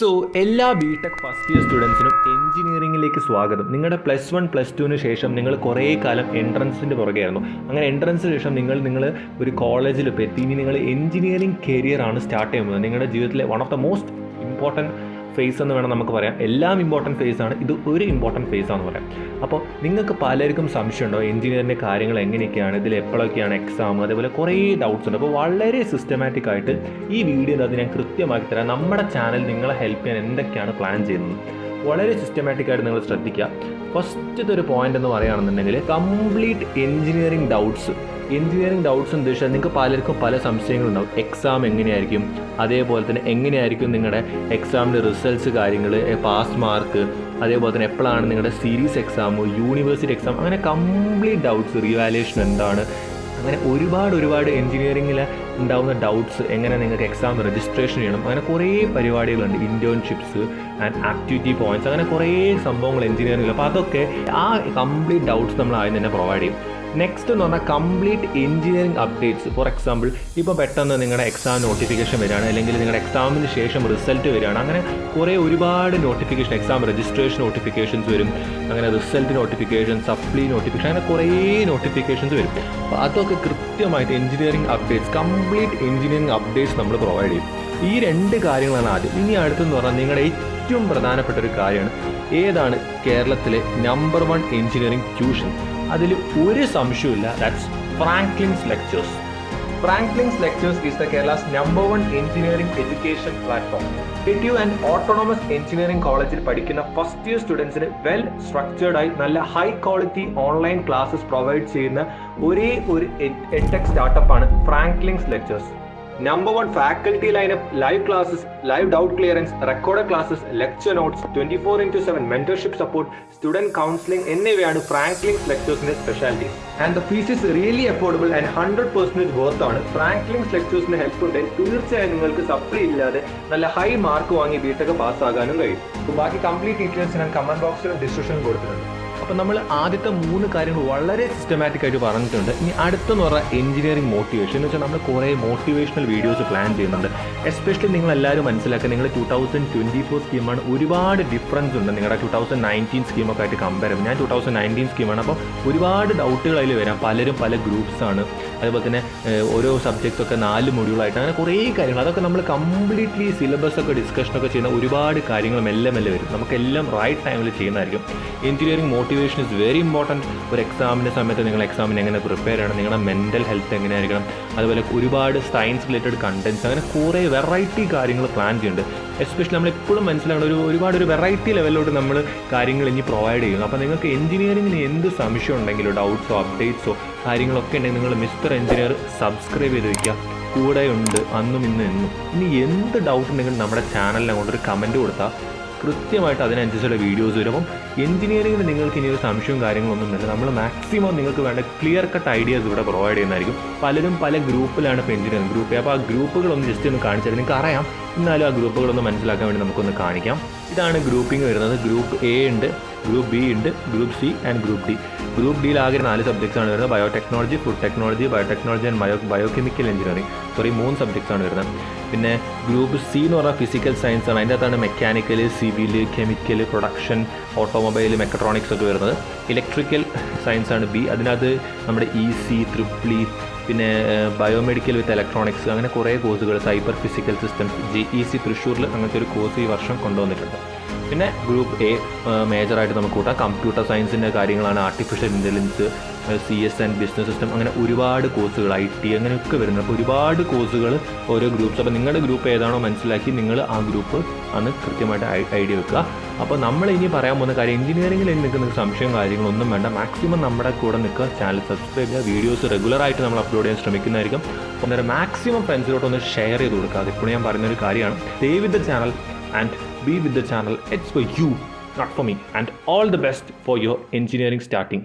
So എല്ലാ BTech first year സ്റ്റുഡൻസിനും എഞ്ചിനീയറിംഗിലേക്ക് സ്വാഗതം. നിങ്ങളുടെ +1 +2 ശേഷം നിങ്ങൾ കുറേ കാലം എൻട്രൻസിൻ്റെ പുറകെയായിരുന്നു. അങ്ങനെ എൻട്രൻസിന് ശേഷം നിങ്ങൾ ഒരു കോളേജിൽ എത്തി. ഇനി നിങ്ങൾ എഞ്ചിനീയറിംഗ് കരിയറാണ് സ്റ്റാർട്ട് ചെയ്യുന്നത്. നിങ്ങളുടെ ജീവിതത്തിലെ one of the most important face എന്ന് വേണം നമുക്ക് പറയാം. എല്ലാം ഇമ്പോർട്ടൻറ്റ് ഫേസാണ്, ഇത് ഒരു ഇമ്പോർട്ടൻറ്റ് ഫേസാണെന്ന് പറയാം. അപ്പോൾ നിങ്ങൾക്ക് പലർക്കും സംശയമുണ്ടോ എഞ്ചിനീയറിൻ്റെ കാര്യങ്ങൾ എങ്ങനെയൊക്കെയാണ്, ഇതിൽ എപ്പോഴൊക്കെയാണ് എക്സാം, അതേപോലെ കുറേ ഡൗട്ട്സ് ഉണ്ട്. അപ്പോൾ വളരെ സിസ്റ്റമാറ്റിക് ആയിട്ട് ഈ വീഡിയോയിൽ അത് ഞാൻ കൃത്യമാക്കി തരാം. നമ്മുടെ ചാനൽ നിങ്ങളെ ഹെൽപ്പ് ചെയ്യാൻ എന്തൊക്കെയാണ് പ്ലാൻ ചെയ്യുന്നത് വളരെ സിസ്റ്റമാറ്റിക് ആയിട്ട് നിങ്ങൾ ശ്രദ്ധിക്കുക. ഫസ്റ്റത്തെ ഒരു പോയിന്റ് എന്ന് പറയുകയാണെന്നുണ്ടെങ്കിൽ കംപ്ലീറ്റ് എഞ്ചിനീയറിംഗ് ഡൗട്ട്സ് എന്ന് വെച്ചാൽ നിങ്ങൾക്ക് പലർക്കും പല സംശയങ്ങളുണ്ടാവും. എക്സാം എങ്ങനെയായിരിക്കും, അതേപോലെ തന്നെ എങ്ങനെയായിരിക്കും നിങ്ങളുടെ എക്സാമിൻ്റെ റിസൾട്ട്സ്, കാര്യങ്ങൾ, പാസ് മാർക്ക്, അതേപോലെ തന്നെ എപ്പോഴാണ് നിങ്ങളുടെ സീരീസ് എക്സാം, യൂണിവേഴ്സിറ്റി എക്സാം, അങ്ങനെ കംപ്ലീറ്റ് ഡൗട്ട്സ്, റിവാലുവേഷൻ എന്താണ്, അങ്ങനെ ഒരുപാട് എഞ്ചിനീയറിംഗിൽ ഉണ്ടാകുന്ന ഡൗട്ട്സ്, എങ്ങനെ നിങ്ങൾക്ക് എക്സാം രജിസ്ട്രേഷൻ ചെയ്യണം, അങ്ങനെ കുറേ പരിപാടികളുണ്ട്. ഇൻറ്റേൺഷിപ്സ് ആൻഡ് ആക്ടിവിറ്റി പോയിൻറ്റ്സ്, അങ്ങനെ കുറേ സംഭവങ്ങൾ എഞ്ചിനീയറിംഗിൽ. അപ്പോൾ അതൊക്കെ ആ കംപ്ലീറ്റ് ഡൗട്ട്സ് നമ്മൾ ആദ്യം തന്നെ പ്രൊവൈഡ് ചെയ്യും. നെക്സ്റ്റ് എന്ന് പറഞ്ഞാൽ complete engineering updates. For example, ഇപ്പോൾ പെട്ടെന്ന് നിങ്ങളുടെ എക്സാം നോട്ടിഫിക്കേഷൻ വരികയാണ്, അല്ലെങ്കിൽ നിങ്ങളുടെ എക്സാമിന് ശേഷം റിസൾട്ട് വരികയാണ്, അങ്ങനെ ഒരുപാട് നോട്ടിഫിക്കേഷൻ, എക്സാം രജിസ്ട്രേഷൻ നോട്ടിഫിക്കേഷൻസ് വരും, അങ്ങനെ റിസൾട്ട് നോട്ടിഫിക്കേഷൻ, സപ്ലി നോട്ടിഫിക്കേഷൻ, അങ്ങനെ കുറേ നോട്ടിഫിക്കേഷൻസ് വരും. അപ്പോൾ അതൊക്കെ കൃത്യമായിട്ട് engineering updates, complete engineering updates നമ്മൾ പ്രൊവൈഡ് ചെയ്യും. ഈ രണ്ട് കാര്യങ്ങളാണ് ആദ്യം. ഇനി അടുത്തെന്ന് പറഞ്ഞാൽ നിങ്ങളുടെ ഏറ്റവും പ്രധാനപ്പെട്ട ഒരു കാര്യമാണ് ഏതാണ് കേരളത്തിലെ നമ്പർ 1 എഞ്ചിനീയറിംഗ് ട്യൂഷൻ. അതിൽ ഒരു സംശയമില്ല, that's Franklin's lectures. Franklin's Lectures is the Kerala's number 1 engineering education platform. PTU and autonomous engineering കോളേജിൽ പഠിക്കുന്ന ഫസ്റ്റ് ഇയർ സ്റ്റുഡൻസിന് വെൽ സ്ട്രക്ചേർഡ് ആയി നല്ല high quality online classes provide ചെയ്യുന്ന ഒരേ ഒരു എഡ്ടെക് സ്റ്റാർട്ടപ്പാണ് Franklin's lectures. Number 1 faculty lineup, live classes, live doubt clearance, record classes, lecture notes, 24/7 mentorship support, student counselling എന്നിവയാണ് ഫ്രാങ്ക്ലിൻസ് ലെക്ചേഴ്സിന്റെ specialities. And the fees is really affordable and 100% worth ആണ്. Franklin's ലെക്ചേഴ്സിന്റെ help ഉണ്ടെങ്കിൽ തീർച്ചയായും നിങ്ങൾക്ക് supply ഇല്ലാതെ നല്ല high mark വാങ്ങി ബിടെക് പാസ്സാകാനും കഴിയും. ബാക്കി കംപ്ലീറ്റ് ഡീറ്റെയിൽസ് ഞാൻ കമന്റ് ബോക്സിലും ഡിസ്ക്രിപ്ഷനിലും കൊടുത്തിട്ടുണ്ട്. അപ്പോൾ നമ്മൾ ആദ്യത്തെ 3 കാര്യങ്ങൾ വളരെ സിസ്റ്റമാറ്റിക് ആയിട്ട് പറഞ്ഞിട്ടുണ്ട്. ഇനി അടുത്തെന്ന് പറഞ്ഞാൽ എഞ്ചിനീയറിംഗ് മോട്ടിവേഷൻ എന്ന് വെച്ചാൽ നമ്മൾ കുറേ മോട്ടിവേഷണൽ വീഡിയോസ് പ്ലാൻ ചെയ്യുന്നുണ്ട്. എസ്പെഷ്യലി നിങ്ങളെല്ലാവരും മനസ്സിലാക്കുക, നിങ്ങൾ 2024 സ്കീമാണ്, ഒരുപാട് ഡിഫറൻസ് ഉണ്ട് നിങ്ങളുടെ 2019 സ്കീമൊക്കെ ആയിട്ട് കമ്പയർ ചെയ്യുമ്പോൾ. ഞാൻ 2019 സ്കീമാണ്. അപ്പോൾ ഒരുപാട് ഡൗട്ടുകൾ അതിൽ വരാം. പലരും പല ഗ്രൂപ്പ്സാണ്, അതുപോലെ തന്നെ ഓരോ സബ്ജക്ട്സൊക്കെ 4 മൊഡ്യൂളായിട്ട്, അങ്ങനെ കുറേ കാര്യങ്ങൾ. അതൊക്കെ നമ്മൾ കംപ്ലീറ്റ്ലി സിലബസൊക്കെ ഡിസ്കഷനൊക്കെ ചെയ്യുന്ന ഒരുപാട് കാര്യങ്ങൾ മെല്ലെ വരും. നമുക്കെല്ലാം റൈറ്റ് ടൈമിൽ ചെയ്യുന്നതായിരിക്കും. Engineering motivation is very important. ഒരു എക്സാമിൻ്റെ സമയത്ത് നിങ്ങൾ എക്സാമിന് എങ്ങനെ പ്രിപ്പയർ ചെയ്യണം, നിങ്ങളുടെ മെൻ്റൽ ഹെൽത്ത് എങ്ങനെയായിരിക്കണം, അതുപോലെ ഒരുപാട് സയൻസ് റിലേറ്റഡ് കണ്ടൻറ്റ്സ്, അങ്ങനെ കുറേ വെറൈറ്റി കാര്യങ്ങൾ പ്ലാൻ ചെയ്യുന്നുണ്ട്. എസ്പെഷ്യലി നമ്മളെപ്പോഴും മനസ്സിലാക്കണം, ഒരുപാട് വെറൈറ്റി ലെവലിലോട്ട് നമ്മൾ കാര്യങ്ങൾ ഇനി പ്രൊവൈഡ് ചെയ്യുന്നു. അപ്പോൾ നിങ്ങൾക്ക് എഞ്ചിനീയറിംഗിന് എന്ത് സംശയം ഉണ്ടെങ്കിലോ, ഡൗട്ട്സോ അപ്ഡേറ്റ്സോ കാര്യങ്ങളൊക്കെ ഉണ്ടെങ്കിൽ നിങ്ങൾ മിസ്റ്റർ എഞ്ചിനീയർ സബ്സ്ക്രൈബ് ചെയ്ത് വയ്ക്കുക. കൂടെയുണ്ട് അന്നും ഇന്നും എന്നും. ഇനി എന്ത് ഡൗട്ട് ഉണ്ടെങ്കിലും നമ്മുടെ ചാനലിൽ അങ്ങോട്ടൊരു കമൻറ്റ് കൊടുത്താൽ കൃത്യമായിട്ട് അതിനനുസരിച്ചുള്ള വീഡിയോസ് വരും. അപ്പം എഞ്ചിനീയറിംഗിൽ നിങ്ങൾക്ക് ഇനി ഒരു സംശയവും കാര്യങ്ങളൊന്നും ഇല്ല. നമ്മൾ മാക്സിമം നിങ്ങൾക്ക് വേണ്ട ക്ലിയർ കട്ട് ഐഡിയാസ് ഇവിടെ പ്രൊവൈഡ് ചെയ്യുന്നതായിരിക്കും. പലരും പല ഗ്രൂപ്പിലാണ് ഇപ്പോൾ എഞ്ചിനീയറിംഗ് ഗ്രൂപ്പ്. അപ്പോൾ ആ ഗ്രൂപ്പുകളൊന്ന് ജസ്റ്റ് ഒന്ന് കാണിച്ചാൽ നിങ്ങൾക്ക് അറിയാം. എന്നാലും ആ ഗ്രൂപ്പുകളൊന്ന് മനസ്സിലാക്കാൻ വേണ്ടി നമുക്കൊന്ന് കാണിക്കാം. ഇതാണ് ഗ്രൂപ്പിംഗ് വരുന്നത്. ഗ്രൂപ്പ് എ ഉണ്ട്, ഗ്രൂപ്പ് ബി ഉണ്ട്, group C and group D. Group ഡിയിൽ ആകെ 4 സബ്ജക്ട്സാണ് വരുന്നത്. Biotechnology, food technology, biotechnology and biochemical engineering. 3 സബ്ജക്ട്സാണ് വരുന്നത്. പിന്നെ ഗ്രൂപ്പ് സി എന്ന് പറഞ്ഞാൽ ഫിസിക്കൽ സയൻസ് ആണ്. അതിൻ്റെ അകത്താണ് mechanical, civil, chemical, production, automobile, mechatronics ഒക്കെ വരുന്നത്. ഇലക്ട്രിക്കൽ സയൻസ് ആണ് ബി. അതിനകത്ത് നമ്മുടെ EC, ട്രിപ്പിൾ ഇ, പിന്നെ ബയോമെഡിക്കൽ വിത്ത് ഇലക്ട്രോണിക്സ്, അങ്ങനെ കുറേ കോഴ്സുകൾ, സൈബർ ഫിസിക്കൽ സിസ്റ്റംസ്, GEC തൃശ്ശൂരിൽ അങ്ങനത്തെ ഒരു കോഴ്സ് ഈ വർഷം കൊണ്ടുവന്നിട്ടുണ്ട്. പിന്നെ ഗ്രൂപ്പ് എ മേജറായിട്ട് നമുക്ക് കൂട്ടാം. കമ്പ്യൂട്ടർ സയൻസിൻ്റെ കാര്യങ്ങളാണ്, artificial intelligence, CS and business system, അങ്ങനെ ഒരുപാട് കോഴ്സുകൾ, IT അങ്ങനെയൊക്കെ വരുന്നത്. അപ്പോൾ ഒരുപാട് കോഴ്സുകൾ ഓരോ ഗ്രൂപ്പ്സ്. അപ്പോൾ നിങ്ങളുടെ ഗ്രൂപ്പ് ഏതാണോ മനസ്സിലാക്കി നിങ്ങൾ ആ ഗ്രൂപ്പ് അന്ന് കൃത്യമായിട്ട് ഐഡിയ വെക്കുക. അപ്പോൾ നമ്മൾ ഇനി പറയാൻ പോകുന്ന കാര്യം, എഞ്ചിനീയറിംഗിൽ നിൽക്കുന്ന സംശയം കാര്യങ്ങളൊന്നും വേണ്ട. മാക്സിമം നമ്മുടെ കൂടെ നിൽക്കുക, ചാനൽ സബ്സ്ക്രൈബ് ചെയ്യുക, വീഡിയോസ് റെഗുലറായിട്ട് നമ്മൾ അപ്ലോഡ് ചെയ്യാൻ ശ്രമിക്കുന്നതായിരിക്കും. അന്നേരം മാക്സിമം ഫ്രണ്ട്സിലോട്ടൊന്ന് ഷെയർ ചെയ്ത് കൊടുക്കുക. അതിപ്പോൾ ഞാൻ പറയുന്നൊരു കാര്യമാണ്. Stay with the channel and be with the channel. It's for you, not for me. And all the best for your engineering starting.